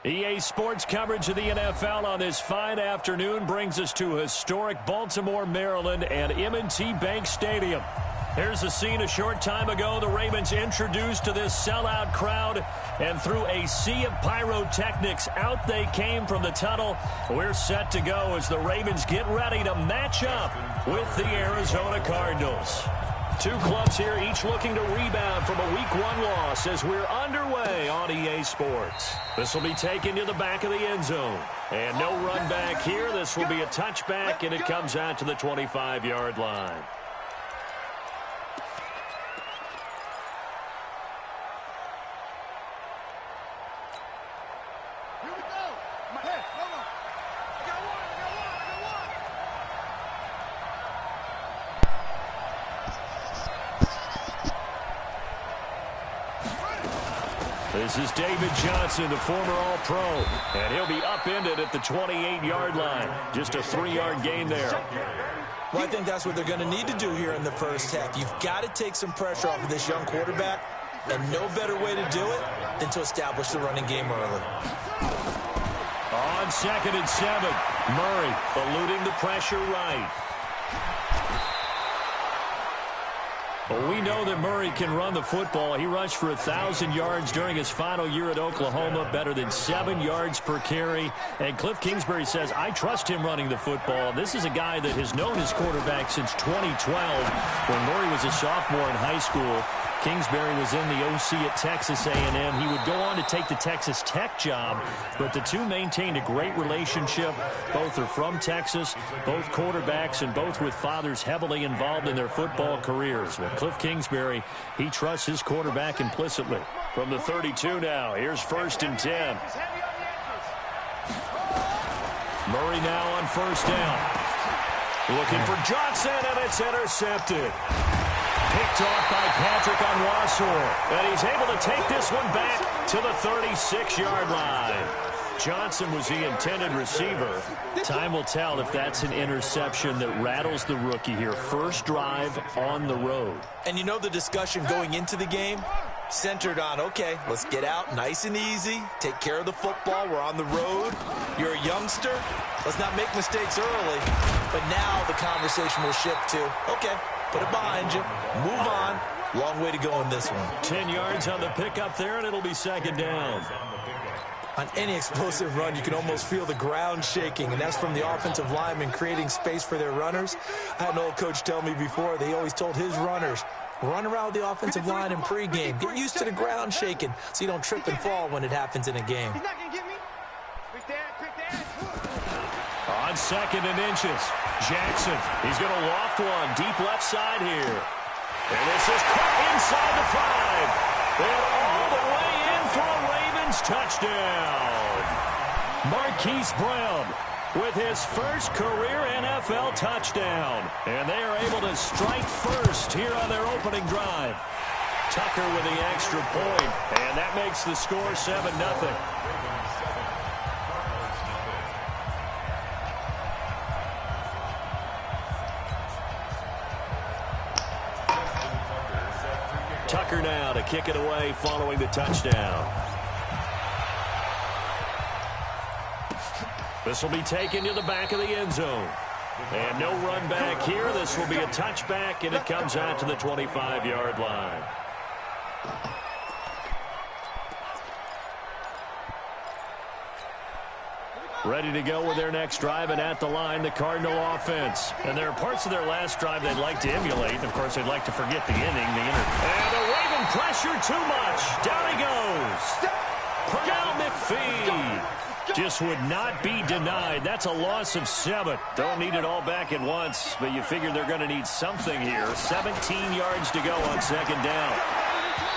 EA Sports coverage of the NFL on this fine afternoon brings us to historic Baltimore, Maryland and M&T Bank Stadium. Here's the scene a short time ago. The Ravens introduced to this sellout crowd, and through a sea of pyrotechnics, out they came from the tunnel. We're set to go as the Ravens get ready to match up with the Arizona Cardinals. Two clubs here, each looking to rebound from a Week 1 loss as we're underway on EA Sports. This will be taken to the back of the end zone. And no run back here. This will be a touchback, and it comes out to the 25-yard line. This is David Johnson, the former All-Pro, and he'll be upended at the 28-yard line. Just a 3-yard gain there. Well, I think that's what they're going to need to do here in the first half. You've got to take some pressure off of this young quarterback, and no better way to do it than to establish the running game early. On 2nd and 7, Murray eluding the pressure right. Well, we know that Murray can run the football. He rushed for 1,000 yards during his final year at Oklahoma, better than 7 yards per carry. And Cliff Kingsbury says, I trust him running the football. This is a guy that has known his quarterback since 2012 when Murray was a sophomore in high school. Kingsbury was in the OC at Texas A&M. He would go on to take the Texas Tech job, but the two maintained a great relationship. Both are from Texas, both quarterbacks, and both with fathers heavily involved in their football careers. Well, Cliff Kingsbury, he trusts his quarterback implicitly. From the 32 now, here's 1st and 10. Murray now on 1st down. Looking for Johnson, and it's intercepted. Picked off by Patrick Onwuasor, and he's able to take this one back to the 36-yard line. Johnson was the intended receiver. Time will tell if that's an interception that rattles the rookie here. First drive on the road. And you know the discussion going into the game centered on, okay, let's get out nice and easy, take care of the football, we're on the road, you're a youngster, let's not make mistakes early. But now the conversation will shift to, okay, put it behind you, move on. Long way to go in this one. 10 yards on the pickup there, and it'll be 2nd down. On any explosive run, you can almost feel the ground shaking, and that's from the offensive linemen creating space for their runners. I had an old coach tell me before, they always told his runners, run around the offensive line in pregame. Get used to the ground shaking so you don't trip and fall when it happens in a game. On 2nd and inches, Jackson, he's going to loft one deep left side here. And this is caught inside the 5. And all the way in for a Ravens touchdown. Marquise Brown with his first career NFL touchdown. And they are able to strike first here on their opening drive. Tucker with the extra point, and that makes the score 7-0. Tucker now to kick it away following the touchdown. This will be taken to the back of the end zone. And no run back here. This will be a touchback, and it comes out to the 25-yard line. Ready to go with their next drive, and at the line, the Cardinal offense. And there are parts of their last drive they'd like to emulate. And, of course, they'd like to forget the inning. And the Raven pressure too much. Down he goes. Pernell McPhee just would not be denied. That's a loss of 7. Don't need it all back at once, but you figure they're going to need something here. 17 yards to go on 2nd down.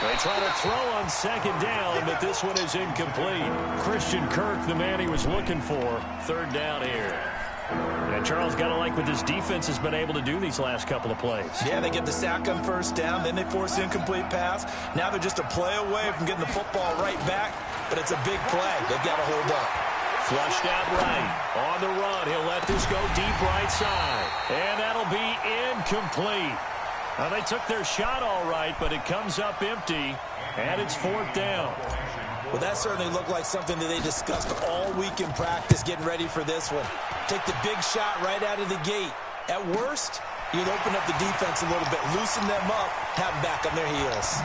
They try to throw on 2nd down, but this one is incomplete. Christian Kirk, the man he was looking for, 3rd down here. And Charles, got to like what this defense has been able to do these last couple of plays. Yeah, they get the sack on 1st down, then they force the incomplete pass. Now they're just a play away from getting the football right back, but it's a big play. They've got to hold up. Flushed out right. On the run, he'll let this go deep right side. And that'll be incomplete. They took their shot all right, but it comes up empty, and it's 4th down. Well, that certainly looked like something that they discussed all week in practice getting ready for this one. Take the big shot right out of the gate. At worst, you'd open up the defense a little bit, loosen them up, have them back on their heels.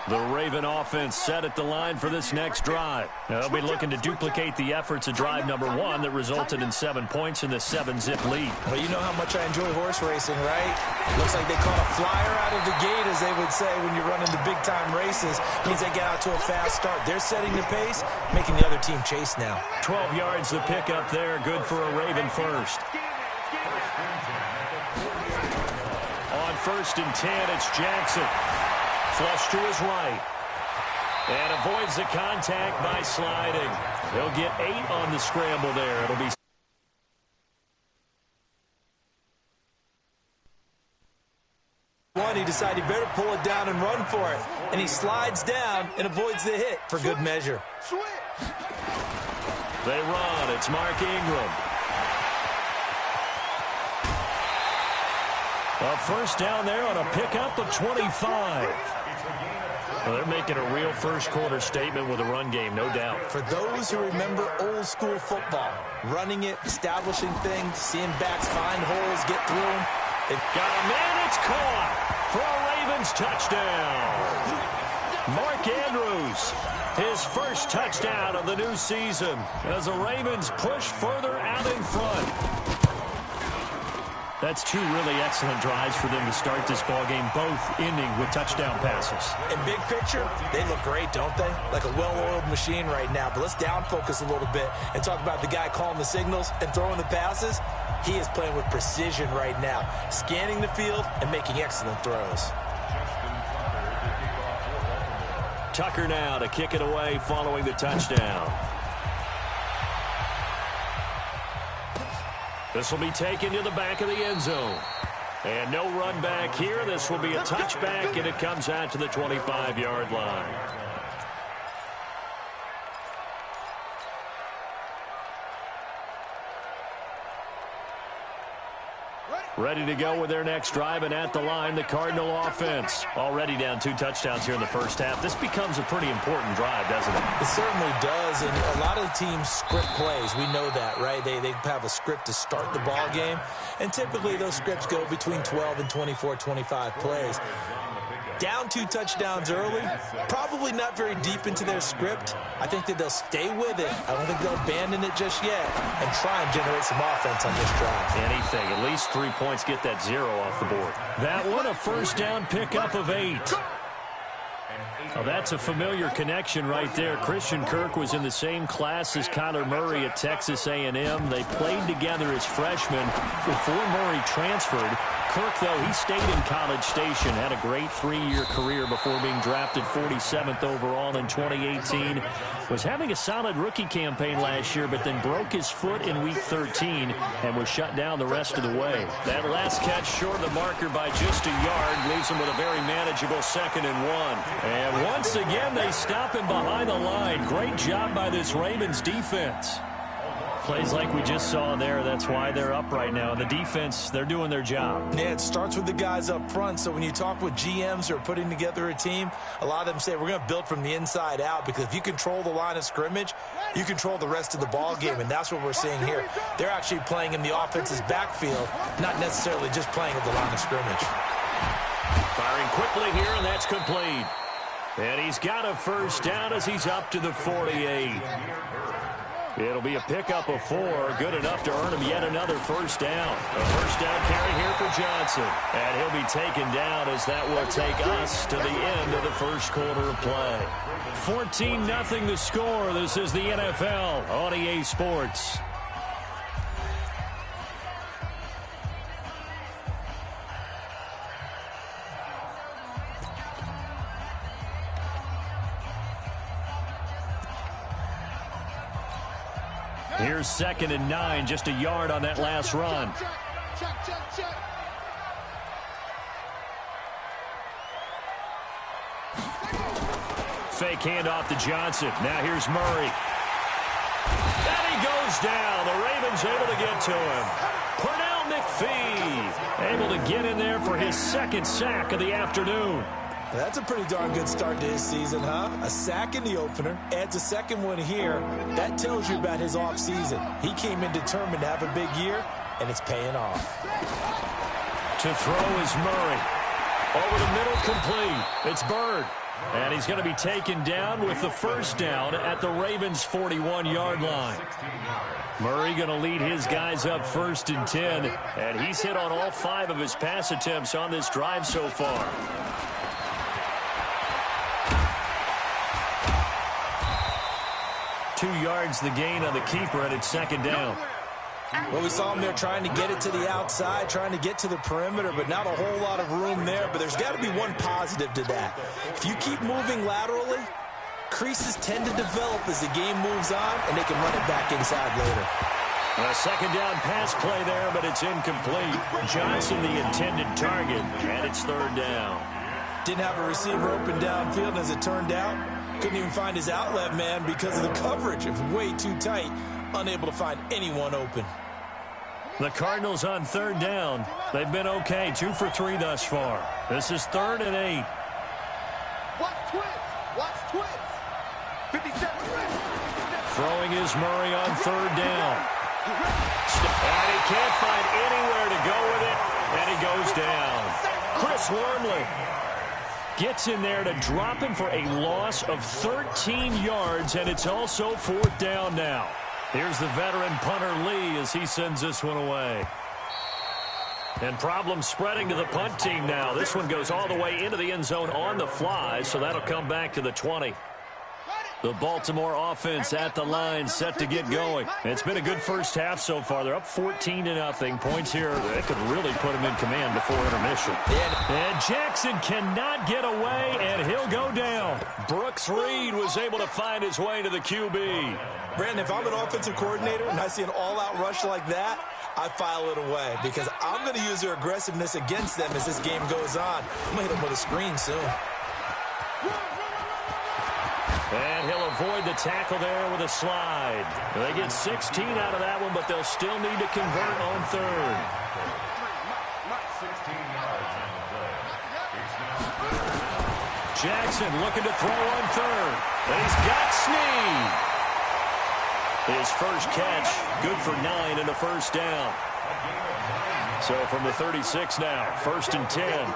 The Raven offense set at the line for this next drive. They'll be looking to duplicate the efforts of drive number 1 that resulted in 7 points in the 7-zip lead. Well, you know how much I enjoy horse racing, right? Looks like they caught a flyer out of the gate, as they would say when you're running the big-time races. Means they get out to a fast start. They're setting the pace, making the other team chase now. 12 yards the pickup there. Good for a Raven first. On 1st and 10, it's Jackson. Flush to his right. And avoids the contact by sliding. He'll get 8 on the scramble there. It'll be one. He decided he better pull it down and run for it. And he slides down and avoids the hit for good measure. They run. It's Mark Ingram. A first down there on a pickup of 25. Well, they're making a real first-quarter statement with a run game, no doubt. For those who remember old-school football, running it, establishing things, seeing backs find holes, get through them. They've got a man. It's caught for a Ravens touchdown. Mark Andrews, his first touchdown of the new season as the Ravens push further out in front. That's 2 really excellent drives for them to start this ballgame, both ending with touchdown passes. In big picture, they look great, don't they? Like a well-oiled machine right now. But let's down focus a little bit and talk about the guy calling the signals and throwing the passes. He is playing with precision right now, scanning the field and making excellent throws. Tucker now to kick it away following the touchdown. This will be taken to the back of the end zone. And no run back here. This will be a touchback, and it comes out to the 25-yard line. Ready to go with their next drive, and at the line, the Cardinal offense. Already down 2 touchdowns here in the first half. This becomes a pretty important drive, doesn't it? It certainly does, and a lot of the teams script plays. We know that, right? They have a script to start the ball game, and typically those scripts go between 12 and 24, 25 plays. Down 2 touchdowns early, probably not very deep into their script. I think that they'll stay with it. I don't think they'll abandon it just yet and try and generate some offense on this drive. Anything. At least 3 points, get that 0 off the board. That one, a first down pickup of 8. Oh, that's a familiar connection right there. Christian Kirk was in the same class as Kyler Murray at Texas A&M. They played together as freshmen before Murray transferred. Kirk, though, he stayed in College Station, had a great 3-year career before being drafted 47th overall in 2018. Was having a solid rookie campaign last year, but then broke his foot in Week 13 and was shut down the rest of the way. That last catch short of the marker by just a yard leaves him with a very manageable 2nd and 1. And once again, they stop him behind the line. Great job by this Ravens defense. Plays like we just saw there, that's why they're up right now. And the defense, they're doing their job. Yeah, it starts with the guys up front. So when you talk with GMs who are putting together a team, a lot of them say we're going to build from the inside out, because if you control the line of scrimmage, you control the rest of the ball game, and that's what we're seeing here. They're actually playing in the offense's backfield, not necessarily just playing at the line of scrimmage. Firing quickly here, and that's complete. And he's got a first down as he's up to the 48. It'll be a pickup of 4, good enough to earn him yet another first down. A first down carry here for Johnson. And he'll be taken down as that will take us to the end of the first quarter of play. 14-0 the score. This is the NFL on EA Sports. Here's 2nd and 9, just a yard on that last run. Fake handoff to Johnson. Now here's Murray. And he goes down. The Ravens able to get to him. Pernell McPhee able to get in there for his second sack of the afternoon. That's a pretty darn good start to his season, huh? A sack in the opener, adds a second one here. That tells you about his offseason. He came in determined to have a big year, and it's paying off. To throw is Murray. Over the middle, complete. It's Bird. And he's going to be taken down with the first down at the Ravens' 41-yard line. Murray going to lead his guys up 1st and 10. And he's hit on all 5 of his pass attempts on this drive so far. 2 yards the gain on the keeper, and it's 2nd down. Well, we saw him there trying to get it to the outside, trying to get to the perimeter, but not a whole lot of room there. But there's got to be one positive to that. If you keep moving laterally, creases tend to develop as the game moves on, and they can run it back inside later. A 2nd down pass play there, but it's incomplete. Johnson the intended target, and it's 3rd down. Didn't have a receiver open downfield, and as it turned out, couldn't even find his outlet man because of the coverage. It was way too tight. Unable to find anyone open. The Cardinals on 3rd down. They've been okay, 2 for 3 thus far. This is 3rd and 8. Watch twins. Watch twins. 57. Throwing is Murray on 3rd down. And he can't find anywhere to go with it, and he goes down. Chris Wormley gets in there to drop him for a loss of 13 yards, and it's also 4th down now. Here's the veteran punter Lee as he sends this one away. And problems spreading to the punt team now. This one goes all the way into the end zone on the fly, so that'll come back to the 20. The Baltimore offense at the line, set to get going. It's been a good first half so far. They're up 14-0. Points here, they could really put them in command before intermission. And Jackson cannot get away, and he'll go down. Brooks Reed was able to find his way to the QB. Brandon, if I'm an offensive coordinator and I see an all-out rush like that, I file it away because I'm going to use their aggressiveness against them as this game goes on. I'm going to hit them with a screen soon. And he'll avoid the tackle there with a slide. They get 16 out of that one, but they'll still need to convert on 3rd. Jackson looking to throw on 3rd. And he's got Snead. His first catch, good for 9 and a first down. So from the 36 now, 1st and 10.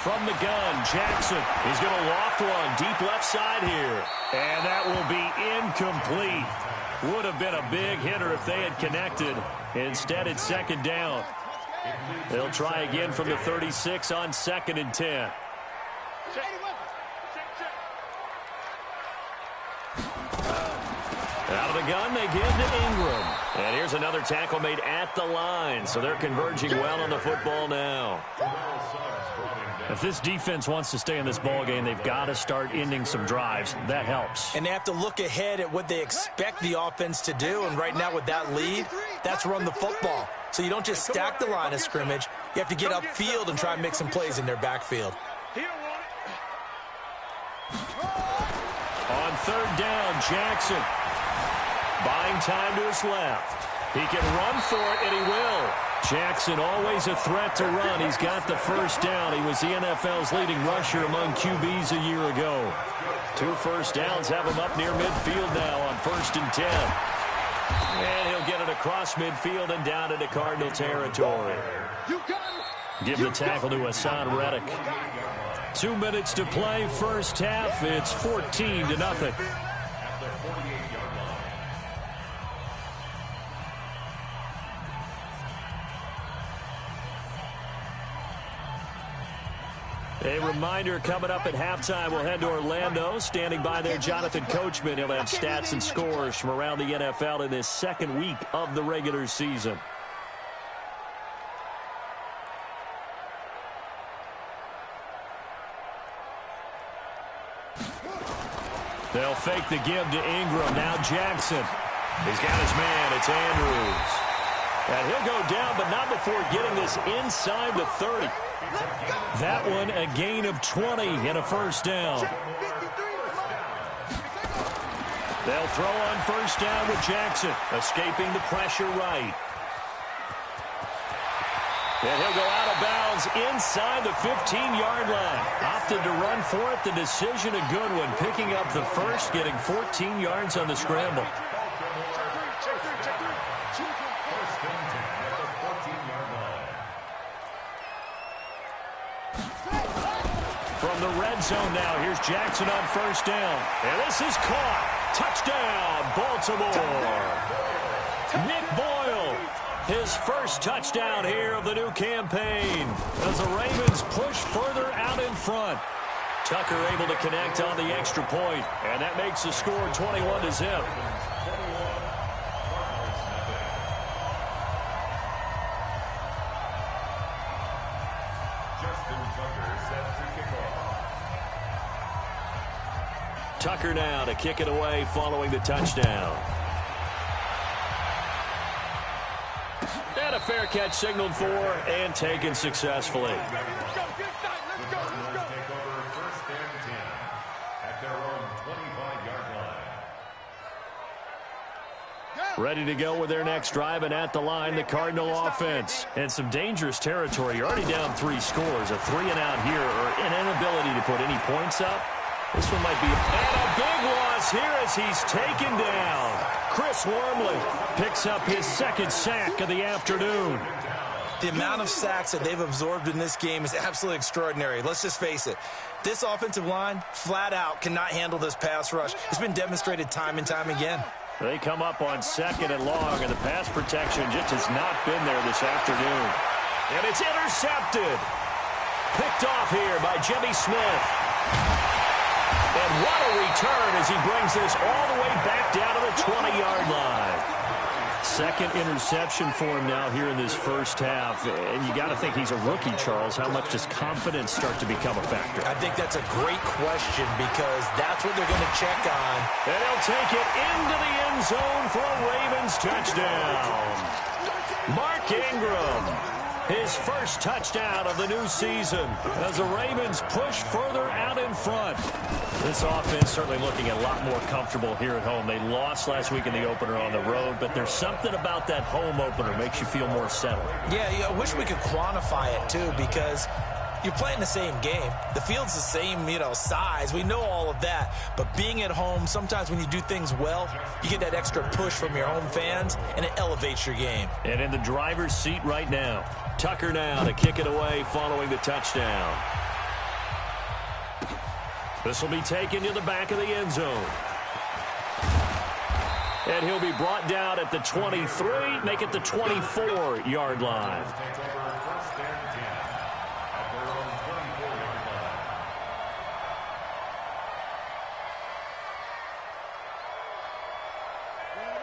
From the gun, Jackson is going to loft one deep left side here. And that will be incomplete. Would have been a big hitter if they had connected. Instead, it's 2nd down. They'll try again from the 36 on 2nd and 10. Out of the gun, they give to Ingram. And here's another tackle made at the line. So they're converging well on the football now. If this defense wants to stay in this ballgame, they've got to start ending some drives. That helps. And they have to look ahead at what they expect the offense to do. And right now with that lead, that's run the football. So you don't just stack the line of scrimmage. You have to get upfield and try and make some plays in their backfield. On 3rd down, Jackson buying time to his left. He can run for it, and he will. Jackson always a threat to run. He's got the first down. He was the NFL's leading rusher among QBs a year ago. 2 first downs have him up near midfield now on 1st and 10. And he'll get it across midfield and down into Cardinal territory. Give the tackle to Hassan Reddick. 2 minutes to play, first half. It's 14-0. A reminder, coming up at halftime, we'll head to Orlando. Standing by there, Jonathan Coachman. He'll have stats and scores from around the NFL in this 2nd week of the regular season. They'll fake the give to Ingram. Now Jackson He's got his man. It's Andrews. And he'll go down, but not before getting this inside the 30. That one a gain of 20 and a first down. They'll throw on first down with Jackson, escaping the pressure right. And he'll go out of bounds inside the 15-yard line. Opted to run for it. The decision a good one. Picking up the first, getting 14 yards on the scramble. From the red zone now, here's Jackson on first down. And this is caught. Touchdown, Baltimore. Nick Boyle, his first touchdown here of the new campaign as the Ravens push further out in front. Tucker able to connect on the extra point, and that makes the score 21-0. Tucker now to kick it away following the touchdown. And a fair catch signaled for and taken successfully. Ready to go with their next drive, and at the line, the Cardinal offense. And some dangerous territory. You're already down 3 scores. A 3-and-out here, or an inability to put any points up. This one might be a big loss here as he's taken down. Chris Wormley picks up his second sack of the afternoon. The amount of sacks that they've absorbed in this game is absolutely extraordinary. Let's just face it. This offensive line, flat out, cannot handle this pass rush. It's been demonstrated time and time again. They come up on 2nd and long, and the pass protection just has not been there this afternoon. And it's intercepted. Picked off here by Jimmy Smith. And what a return as he brings this all the way back down to the 20-yard line. Second interception for him now here in this first half. And you got to think he's a rookie, Charles. How much does confidence start to become a factor? I think that's a great question because that's what they're going to check on. And he'll take it into the end zone for a Ravens touchdown. Mark Ingram. His first touchdown of the new season as the Ravens push further out in front. This offense certainly looking a lot more comfortable here at home. They lost last week in the opener on the road, but there's something about that home opener makes you feel more settled. Yeah, I wish we could quantify it, too, because you're playing the same game. The field's the same, size. We know all of that. But being at home, sometimes when you do things well, you get that extra push from your home fans, and it elevates your game. And in the driver's seat right now, Tucker now to kick it away following the touchdown. This will be taken to the back of the end zone. And he'll be brought down at the 23, make it the 24-yard line.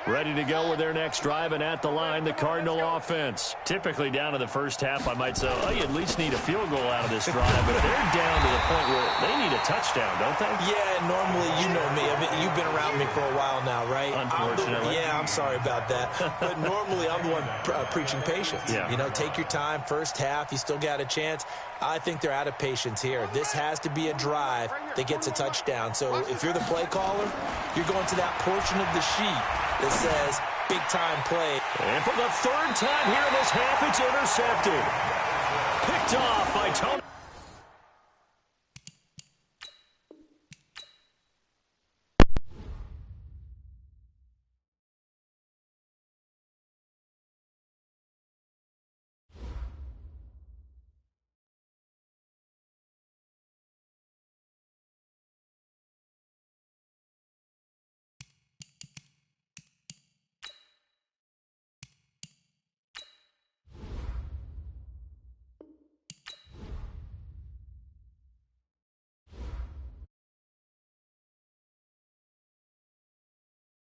Ready to go with their next drive, and at the line, the Cardinal offense. Typically down to the first half, I might say, oh, you at least need a field goal out of this drive, but they're down to the point where they need a touchdown, don't they? Yeah, normally, you know me. You've been around me for a while now, right? Unfortunately. I'm sorry about that. But normally, I'm the one preaching patience. Yeah. Take your time. First half, you still got a chance. I think they're out of patience here. This has to be a drive that gets a touchdown. So if you're the play caller, you're going to that portion of the sheet that says big-time play. And for the third time here in this half, it's intercepted. Picked off by Tony.